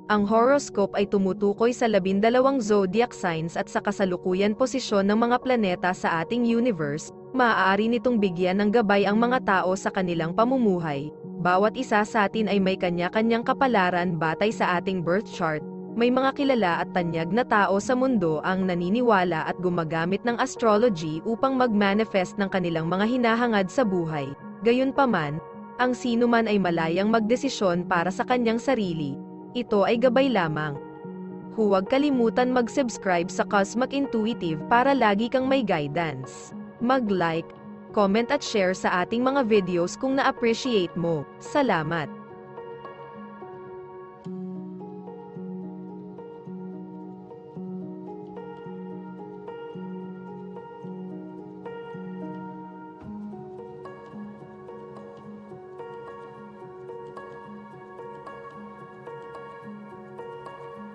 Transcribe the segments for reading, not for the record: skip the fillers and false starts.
Ang horoscope ay tumutukoy sa 12 zodiac signs at sa kasalukuyan posisyon ng mga planeta sa ating universe. Maaari nitong bigyan ng gabay ang mga tao sa kanilang pamumuhay. Bawat isa sa atin ay may kanya-kanyang kapalaran batay sa ating birth chart. May mga kilala at tanyag na tao sa mundo ang naniniwala at gumagamit ng astrology upang mag-manifest ng kanilang mga hinahangad sa buhay. Gayunpaman, ang sinuman ay malayang magdesisyon para sa kanyang sarili. Ito ay gabay lamang. Huwag kalimutan mag-subscribe sa Cosmic Intuitive para lagi kang may guidance. Mag-like, comment at share sa ating mga videos kung na-appreciate mo. Salamat!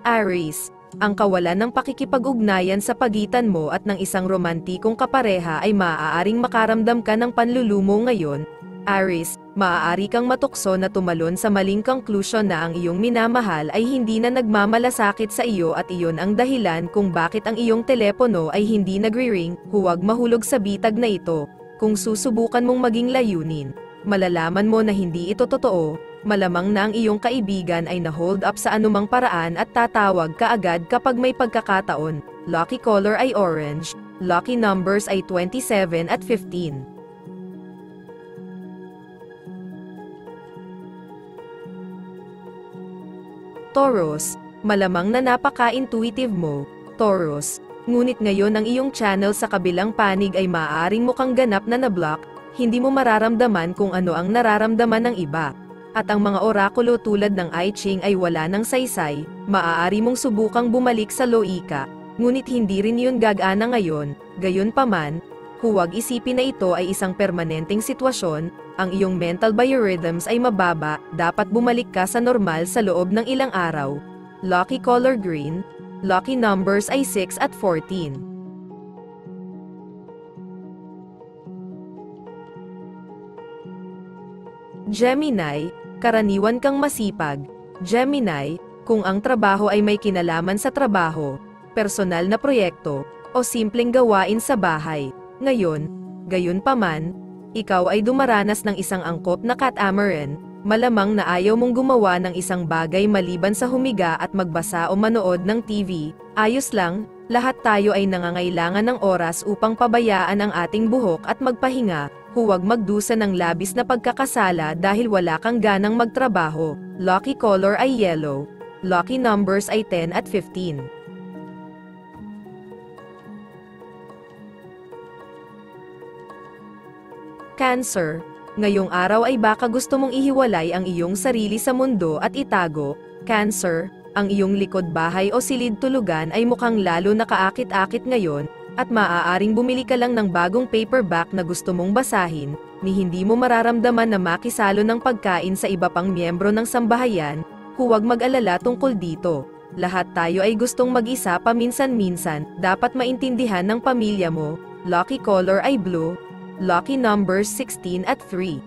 Aries, ang kawalan ng pakikipag-ugnayan sa pagitan mo at ng isang romantikong kapareha ay maaaring makaramdam ka ng panlulumo ngayon. Aries, maaari kang matukso na tumalon sa maling conclusion na ang iyong minamahal ay hindi na nagmamalasakit sa iyo at iyon ang dahilan kung bakit ang iyong telepono ay hindi nagre-ring. Huwag mahulog sa bitag na ito. Kung susubukan mong maging layunin, malalaman mo na hindi ito totoo. Malamang na ang iyong kaibigan ay na-hold up sa anumang paraan at tatawag ka agad kapag may pagkakataon. Lucky color ay orange. Lucky numbers ay 27 at 15. Taurus, malamang na napaka-intuitive mo, Taurus. Ngunit ngayon ang iyong channel sa kabilang panig ay maaaring mukhang ganap na na-block, hindi mo mararamdaman kung ano ang nararamdaman ng iba. At ang mga orakulo tulad ng I Ching ay wala ng saysay, maaari mong subukang bumalik sa loika, ngunit hindi rin yun gagana ngayon. Gayunpaman, huwag isipin na ito ay isang permanenteng sitwasyon, ang iyong mental biorhythms ay mababa, dapat bumalik ka sa normal sa loob ng ilang araw. Lucky color green, lucky numbers ay 6 at 14. Gemini, karaniwan kang masipag. Gemini, kung ang trabaho ay may kinalaman sa trabaho, personal na proyekto, o simpleng gawain sa bahay. Ngayon, gayunpaman, ikaw ay dumaranas ng isang angkop na catamaran, malamang na ayaw mong gumawa ng isang bagay maliban sa humiga at magbasa o manood ng TV. Ayos lang, lahat tayo ay nangangailangan ng oras upang pabayaan ang ating buhok at magpahinga. Huwag magdusa ng labis na pagkakasala dahil wala kang ganang magtrabaho. Lucky color ay yellow. Lucky numbers ay 10 at 15. Cancer, ngayong araw ay baka gusto mong ihiwalay ang iyong sarili sa mundo at itago. Cancer, ang iyong likod bahay o silid tulugan ay mukhang lalo nakaakit-akit ngayon, at maaaring bumili ka lang ng bagong paperback na gusto mong basahin, ni hindi mo mararamdaman na makisalo ng pagkain sa iba pang miyembro ng sambahayan. Huwag mag-alala tungkol dito. Lahat tayo ay gustong mag-isa paminsan-minsan, dapat maintindihan ng pamilya mo. Lucky color ay blue. Lucky numbers 16 at 3.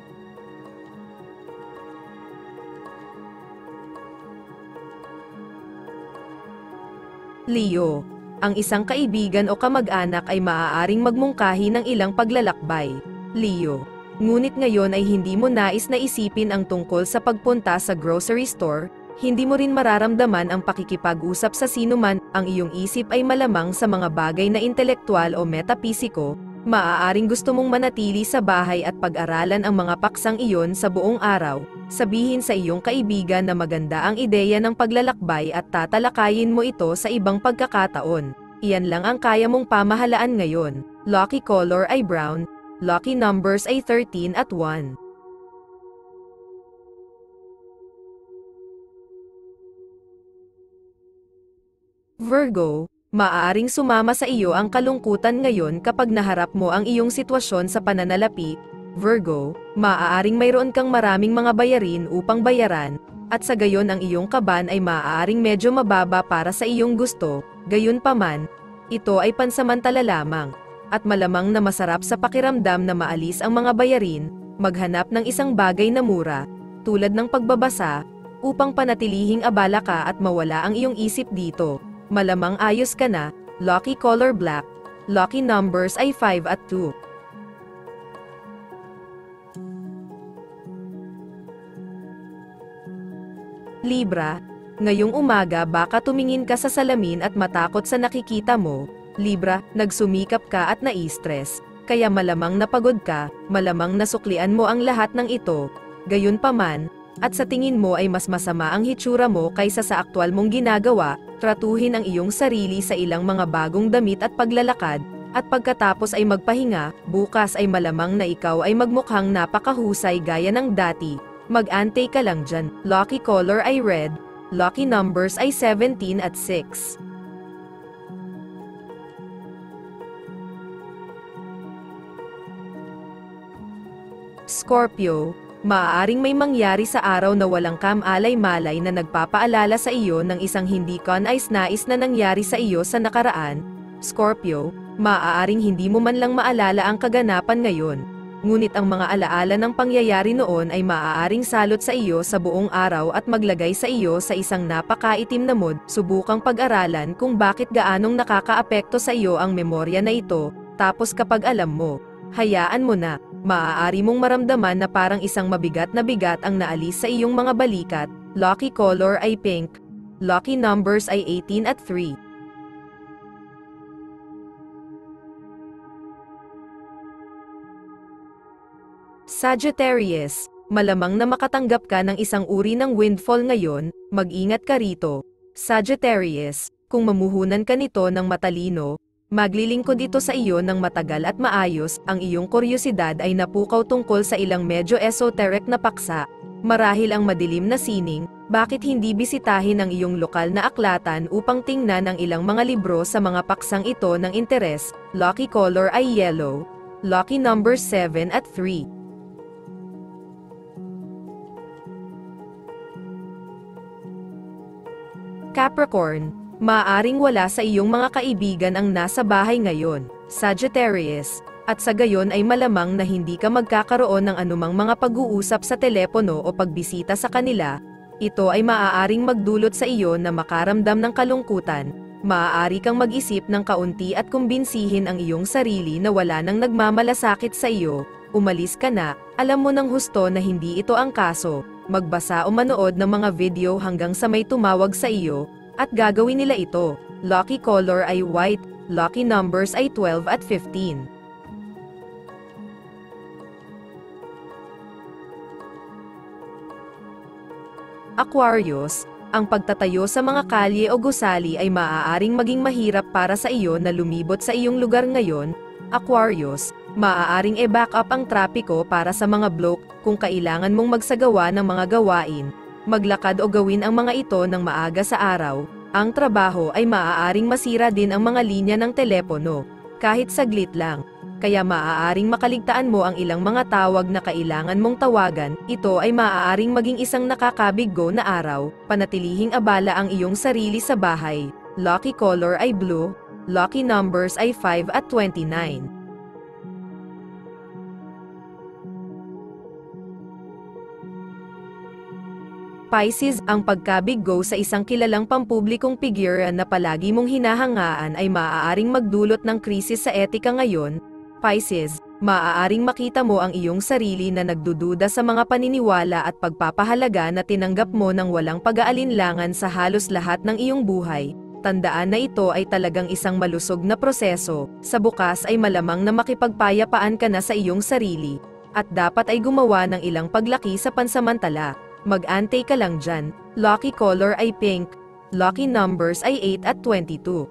Leo, ang isang kaibigan o kamag-anak ay maaaring magmungkahi ng ilang paglalakbay. Leo, ngunit ngayon ay hindi mo nais na isipin ang tungkol sa pagpunta sa grocery store, hindi mo rin mararamdaman ang pakikipag-usap sa sinuman, ang iyong isip ay malamang sa mga bagay na intelektual o metapisiko, maaaring gusto mong manatili sa bahay at pag-aralan ang mga paksang iyon sa buong araw. Sabihin sa iyong kaibigan na maganda ang ideya ng paglalakbay at tatalakayin mo ito sa ibang pagkakataon. Iyan lang ang kaya mong pamahalaan ngayon. Lucky color ay brown. Lucky numbers ay 13 at 1. Virgo, maaaring sumama sa iyo ang kalungkutan ngayon kapag naharap mo ang iyong sitwasyon sa pananalapi. Virgo, maaaring mayroon kang maraming mga bayarin upang bayaran, at sa gayon ang iyong kaban ay maaaring medyo mababa para sa iyong gusto. Gayunpaman, ito ay pansamantala lamang, at malamang na masarap sa pakiramdam na maalis ang mga bayarin, maghanap ng isang bagay na mura, tulad ng pagbabasa, upang panatilihing abala ka at mawala ang iyong isip dito. Malamang ayos ka na. Lucky color black. Lucky numbers ay 5 at 2. Libra, ngayong umaga baka tumingin ka sa salamin at matakot sa nakikita mo. Libra, nagsumikap ka at na-stress, kaya malamang napagod ka, malamang nasuklian mo ang lahat ng ito. Gayunpaman, at sa tingin mo ay mas masama ang hitsura mo kaysa sa aktwal mong ginagawa, tratuhin ang iyong sarili sa ilang mga bagong damit at paglalakad, at pagkatapos ay magpahinga, bukas ay malamang na ikaw ay magmukhang napakahusay gaya ng dati. Mag-antay ka lang dyan. Lucky color ay red. Lucky numbers ay 17 at 6. Scorpio, maaaring may mangyari sa araw na walang kamalay-malay na nagpapaalala sa iyo ng isang hindi kanais-nais na nangyari sa iyo sa nakaraan. Scorpio, maaaring hindi mo man lang maalala ang kaganapan ngayon. Ngunit ang mga alaala ng pangyayari noon ay maaaring salot sa iyo sa buong araw at maglagay sa iyo sa isang napakaitim na mood. Subukang pag-aralan kung bakit gaanong nakakaapekto sa iyo ang memorya na ito, tapos kapag alam mo, hayaan mo na, maaari mong maramdaman na parang isang mabigat na bigat ang naalis sa iyong mga balikat. Lucky color ay pink. Lucky numbers ay 18 at 3. Sagittarius, malamang na makatanggap ka ng isang uri ng windfall ngayon, mag-ingat ka rito. Sagittarius, kung mamuhunan ka nito ng matalino, maglilingkod ito sa iyo ng matagal at maayos, ang iyong kuryosidad ay napukaw tungkol sa ilang medyo esoteric na paksa. Marahil ang madilim na sining, bakit hindi bisitahin ang iyong lokal na aklatan upang tingnan ang ilang mga libro sa mga paksang ito ng interes. Lucky color ay yellow. Lucky numbers 7 at 3. Capricorn, maaaring wala sa iyong mga kaibigan ang nasa bahay ngayon, Sagittarius, at sa gayon ay malamang na hindi ka magkakaroon ng anumang mga pag-uusap sa telepono o pagbisita sa kanila. Ito ay maaaring magdulot sa iyo na makaramdam ng kalungkutan. Maaari kang mag-isip ng kaunti at kumbinsihin ang iyong sarili na wala nang nagmamalasakit sa iyo. Umalis ka na, alam mo ng husto na hindi ito ang kaso. Magbasa o manood ng mga video hanggang sa may tumawag sa iyo, at gagawin nila ito. Lucky color ay white. Lucky numbers ay 12 at 15. Aquarius, ang pagtatayo sa mga kalye o gusali ay maaaring maging mahirap para sa iyo na lumibot sa iyong lugar ngayon. Aquarius, maaaring i-back up ang trapiko para sa mga bloke kung kailangan mong magsagawa ng mga gawain. Maglakad o gawin ang mga ito ng maaga sa araw. Ang trabaho ay maaaring masira din ang mga linya ng telepono, kahit saglit lang. Kaya maaaring makaligtaan mo ang ilang mga tawag na kailangan mong tawagan. Ito ay maaaring maging isang nakakabiggo na araw. Panatilihing abala ang iyong sarili sa bahay. Lucky color ay blue. Lucky numbers ay 5 at 29. Pisces, ang pagkabiggo sa isang kilalang pampublikong figure na palagi mong hinahangaan ay maaaring magdulot ng krisis sa etika ngayon. Pisces, maaaring makita mo ang iyong sarili na nagdududa sa mga paniniwala at pagpapahalaga na tinanggap mo ng walang pag-aalinlangan sa halos lahat ng iyong buhay. Tandaan na ito ay talagang isang malusog na proseso. Sa bukas ay malamang na makipagpayapaan ka na sa iyong sarili, at dapat ay gumawa ng ilang paglaki sa pansamantala. Mag-antay ka lang dyan. Lucky color ay pink. Lucky numbers ay 8 at 22.